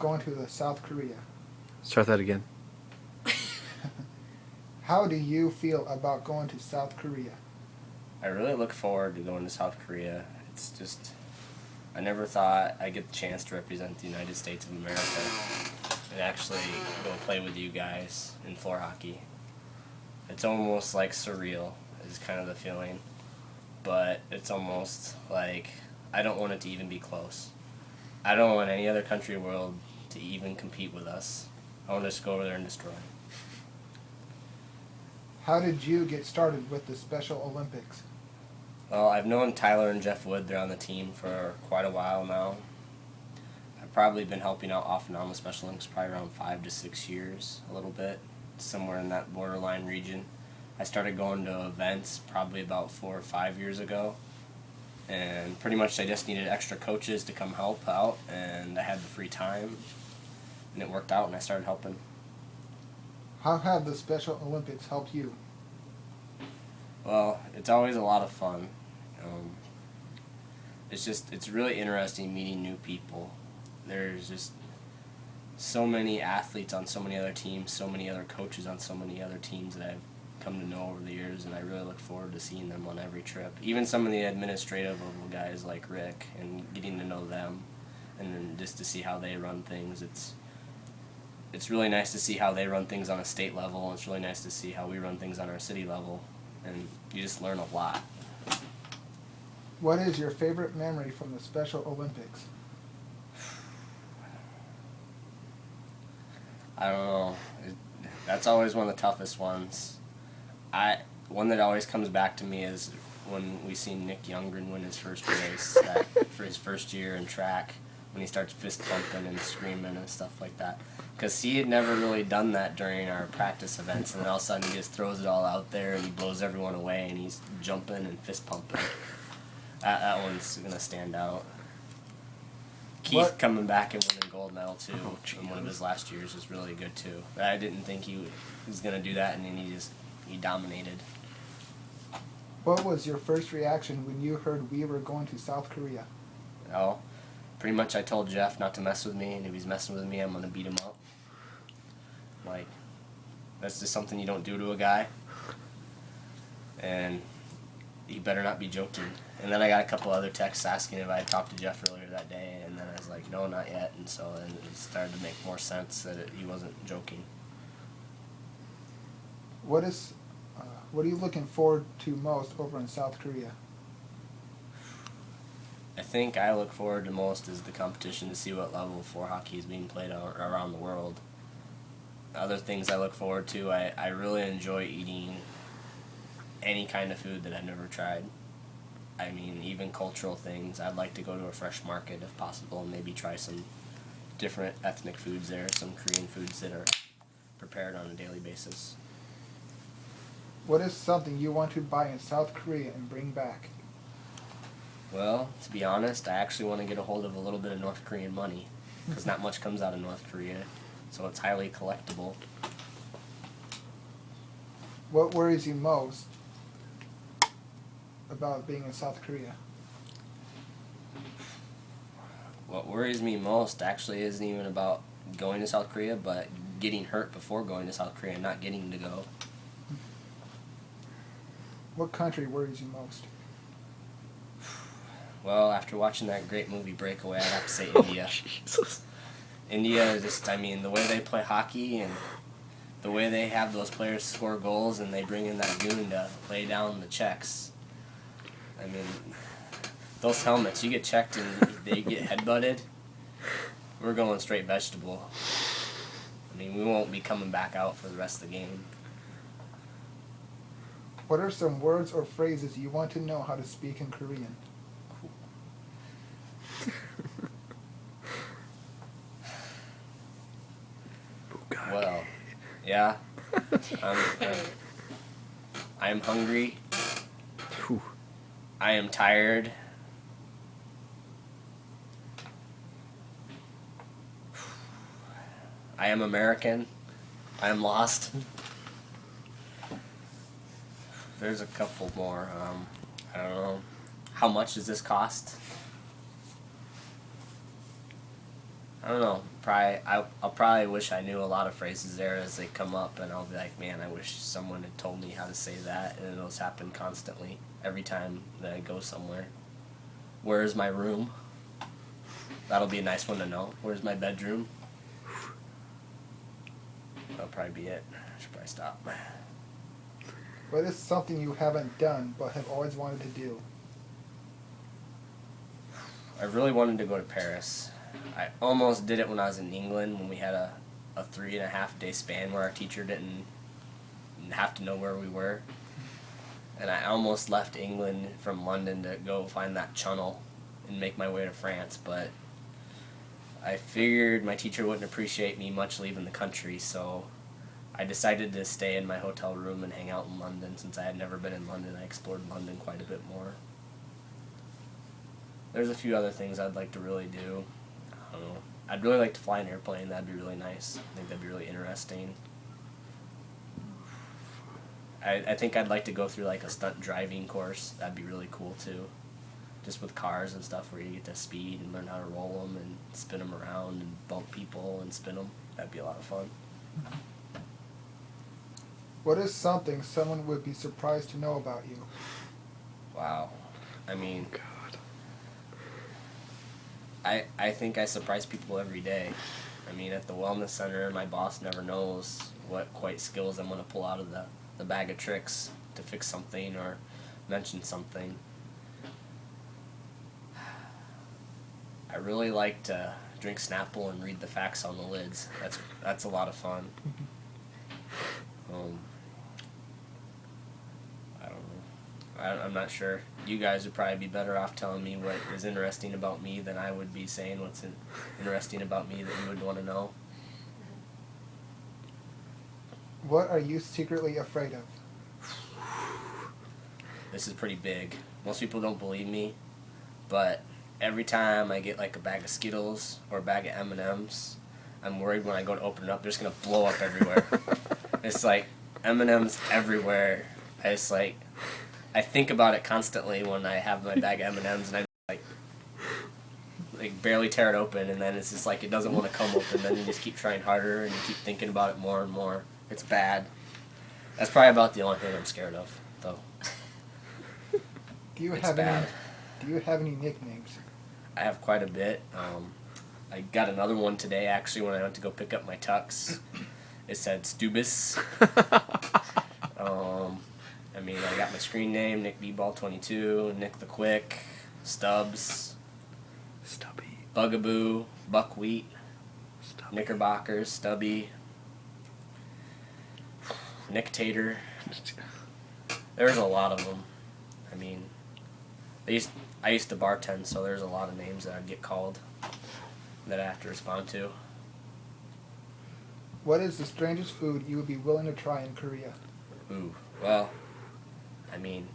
going to South Korea? Start that again. How do you feel about going to South Korea? I really look forward to going to South Korea. It's just, I never thought I'd get the chance to represent the United States of America and actually go play with you guys in floor hockey. It's almost like surreal is kind of the feeling, but it's almost like I don't want it to even be close. I don't want any other country in the world to even compete with us. I want to just go over there and destroy. How did you get started with the Special Olympics? Well, I've known Tyler and Jeff Wood. They're on the team for quite a while now. I've probably been helping out off and on with Special Olympics probably around 5 to 6 years, a little bit, somewhere in that borderline region. I started going to events probably about 4 or 5 years ago, and pretty much I just needed extra coaches to come help out, and I had the free time, and it worked out, and I started helping. How have the Special Olympics helped you? Well, it's always a lot of fun. It's really interesting meeting new people. There's just so many athletes on so many other teams, so many other coaches on so many other teams that I've come to know over the years, and I really look forward to seeing them on every trip. Even some of the administrative level guys like Rick, and getting to know them, and then just to see how they run things. It's really nice to see how they run things on a state level, and it's really nice to see how we run things on our city level, and you just learn a lot. What is your favorite memory from the Special Olympics? I don't know. That's always one of the toughest ones. One that always comes back to me is when we seen Nick Youngren win his first race for his first year in track, when he starts fist pumping and screaming and stuff like that. Because he had never really done that during our practice events, and then all of a sudden he just throws it all out there and he blows everyone away and he's jumping and fist pumping. That one's going to stand out. Keith coming back and winning gold medal too in one of his last years was really good too. I didn't think he was going to do that, and then he dominated. What was your first reaction when you heard we were going to South Korea? Oh, pretty much I told Jeff not to mess with me, and if he's messing with me, I'm going to beat him up. Like, that's just something you don't do to a guy. And he better not be joking. And then I got a couple other texts asking if I had talked to Jeff earlier that day, and then I was like, no, not yet. And so then it started to make more sense that he wasn't joking. What are you looking forward to most over in South Korea? I think I look forward to most is the competition to see what level of floor hockey is being played around the world. Other things I look forward to, I really enjoy eating any kind of food that I've never tried. I mean, even cultural things. I'd like to go to a fresh market if possible and maybe try some different ethnic foods there, some Korean foods that are prepared on a daily basis. What is something you want to buy in South Korea and bring back? Well, to be honest, I actually want to get a hold of a little bit of North Korean money, because not much comes out of North Korea, so it's highly collectible. What worries you most about being in South Korea? What worries me most actually isn't even about going to South Korea, but getting hurt before going to South Korea and not getting to go. What country worries you most? Well, after watching that great movie Breakaway, I'd have to say India. Jesus. India, I mean, the way they play hockey and the way they have those players score goals and they bring in that goon to lay down the checks. I mean, those helmets, you get checked and they get headbutted, we're going straight vegetable. I mean, we won't be coming back out for the rest of the game. What are some words or phrases you want to know how to speak in Korean? Well, yeah. I'm hungry. I am tired. I am American. I am lost. There's a couple more. I don't know. How much does this cost? I don't know. I'll probably wish I knew a lot of phrases there as they come up, and I'll be like, man, I wish someone had told me how to say that, and it'll happen constantly every time that I go somewhere. Where's my room? That'll be a nice one to know. Where's my bedroom? That'll probably be it. I should probably stop. What is something you haven't done but have always wanted to do? I really wanted to go to Paris. I almost did it when I was in England when we had a 3.5 day span where our teacher didn't have to know where we were. And I almost left England from London to go find that channel and make my way to France, but I figured my teacher wouldn't appreciate me much leaving the country, so I decided to stay in my hotel room and hang out in London. Since I had never been in London, I explored London quite a bit more. There's a few other things I'd like to really do. I don't know. I'd really like to fly an airplane. That'd be really nice. I think that'd be really interesting. I think I'd like to go through like a stunt driving course. That'd be really cool too. Just with cars and stuff where you get to speed and learn how to roll them and spin them around and bump people and spin them. That'd be a lot of fun. What is something someone would be surprised to know about you? Wow. I mean, God. I think I surprise people every day. I mean, at the wellness center, my boss never knows what quite skills I'm going to pull out of the bag of tricks to fix something or mention something. I really like to drink Snapple and read the facts on the lids. That's a lot of fun. I don't know. I'm not sure. You guys would probably be better off telling me what is interesting about me than I would be saying what's interesting about me that you would want to know. What are you secretly afraid of? This is pretty big. Most people don't believe me, but every time I get like a bag of Skittles or a bag of M&Ms, I'm worried when I go to open it up, they're just going to blow up everywhere. It's like M&Ms everywhere. I think about it constantly when I have my bag of M&Ms, and I like barely tear it open, and then it's just like it doesn't want to come open. Then you just keep trying harder, and you keep thinking about it more and more. It's bad. That's probably about the only thing I'm scared of, though. Do you It's have bad. any nicknames? I have quite a bit. I got another one today, actually, when I went to go pick up my tux. It said Stubbs. I mean, I got my screen name, Nick B-Ball22, Nick the Quick, Stubbs, Stubby. Bugaboo, Buckwheat, Stubby. Knickerbockers, Stubby, Nick Tater. There's a lot of them. I mean, I used to bartend, so there's a lot of names that I'd get called that I have to respond to. What is the strangest food you would be willing to try in Korea? Ooh, well, I mean,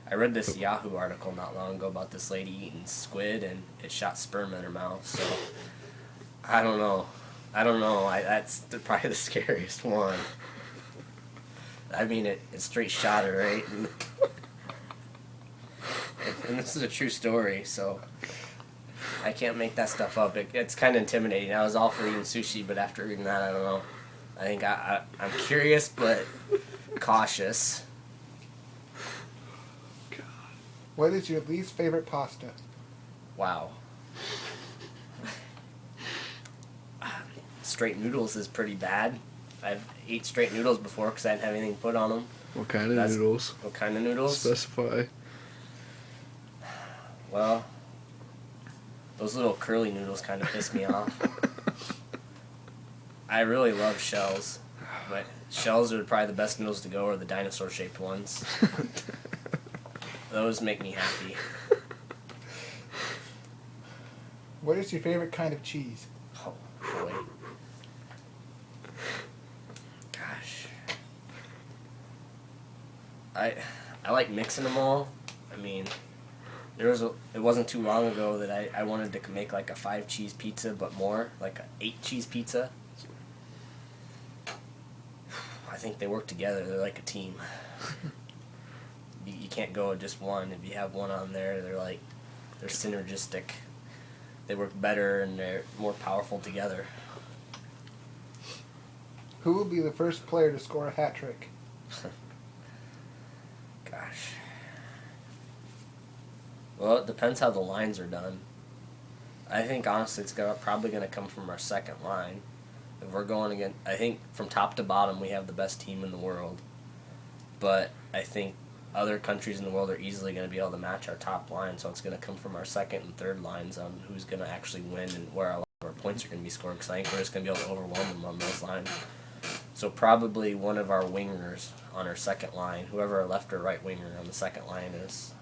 I read this Yahoo article not long ago about this lady eating squid and it shot sperm in her mouth, so I don't know. That's probably the scariest one. I mean, it straight shot her, right? And this is a true story, so I can't make that stuff up. It's kind of intimidating. I was all for eating sushi, but after reading that, I don't know. I think I'm curious, but cautious. What is your least favorite pasta? Wow. Straight noodles is pretty bad. I've ate straight noodles before because I didn't have anything put on them. What kind of noodles? What kind of noodles? Specify. Well, those little curly noodles kind of piss me off. I really love shells, but shells are probably the best noodles to go, or the dinosaur-shaped ones. Those make me happy. What is your favorite kind of cheese? Oh, boy. Gosh. I like mixing them all. I mean, it wasn't too long ago that I wanted to make like a 5-cheese pizza, but more, like a 8-cheese pizza. I think they work together. They're like a team. You can't go with just one. If you have one on there, they're synergistic. They work better and they're more powerful together. Who will be the first player to score a hat trick? Gosh. Well, it depends how the lines are done. I think honestly it's probably going to come from our second line. If we're going again, I think from top to bottom we have the best team in the world. But I think other countries in the world are easily going to be able to match our top line, so it's going to come from our second and third lines on who's going to actually win and where a lot of our points are going to be scored, because I think we're just going to be able to overwhelm them on those lines. So probably one of our wingers on our second line, whoever our left or right winger on the second line is.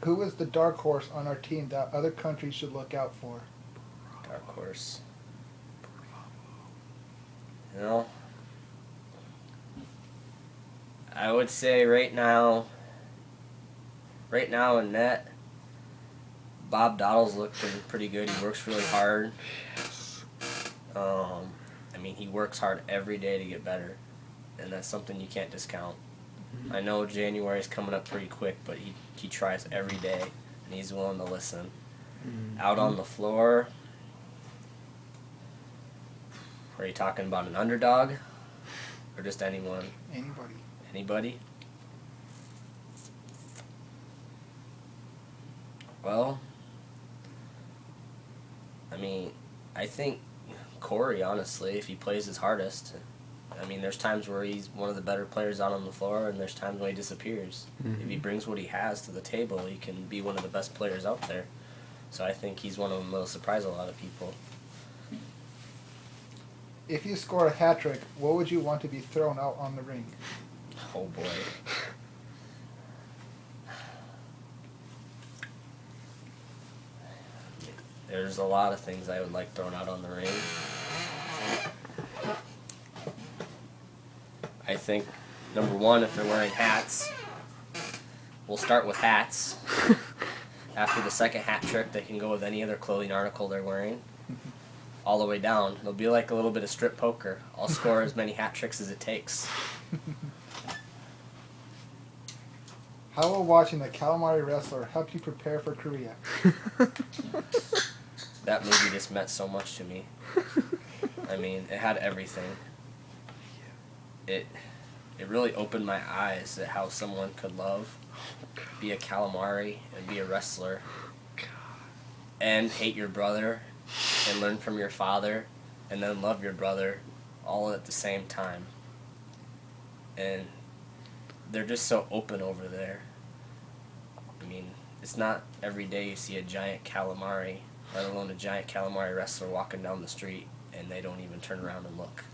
Who is the dark horse on our team that other countries should look out for? Dark horse. You know, I would say right now in net, Bob Dottle's looking pretty good. He works really hard. I mean, he works hard every day to get better, and that's something you can't discount. I know January's coming up pretty quick, but he tries every day, and he's willing to listen. Out on the floor, are you talking about an underdog, or just anyone? Anybody. Anybody? Well, I mean, I think Corey, honestly, if he plays his hardest. I mean, there's times where he's one of the better players out on the floor, and there's times when he disappears. If he brings what he has to the table, he can be one of the best players out there. So I think he's one of them that'll surprise a lot of people. If you score a hat trick, what would you want to be thrown out on the ring? Oh boy. There's a lot of things I would like thrown out on the ring. I think, number one, if they're wearing hats, we'll start with hats. After the second hat trick, they can go with any other clothing article they're wearing. All the way down. It'll be like a little bit of strip poker. I'll score as many hat tricks as it takes. How will watching the Calamari Wrestler help you prepare for Korea? That movie just meant so much to me. I mean, it had everything. It really opened my eyes at how someone could love, be a calamari, and be a wrestler, and hate your brother, and learn from your father, and then love your brother, all at the same time. And they're just so open over there. I mean, it's not every day you see a giant calamari, let alone a giant calamari wrestler walking down the street, and they don't even turn around and look.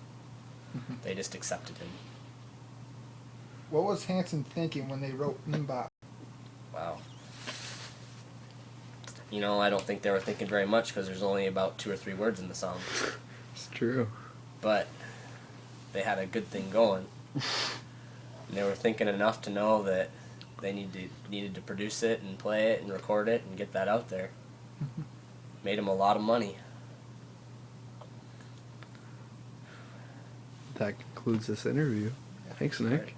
They just accepted him. What was Hanson thinking when they wrote Mbop? Wow. You know, I don't think they were thinking very much because there's only about 2 or 3 words in the song. It's true. But they had a good thing going. And they were thinking enough to know that they needed to produce it and play it and record it and get that out there. Made them a lot of money. That concludes this interview. Thanks, Nick.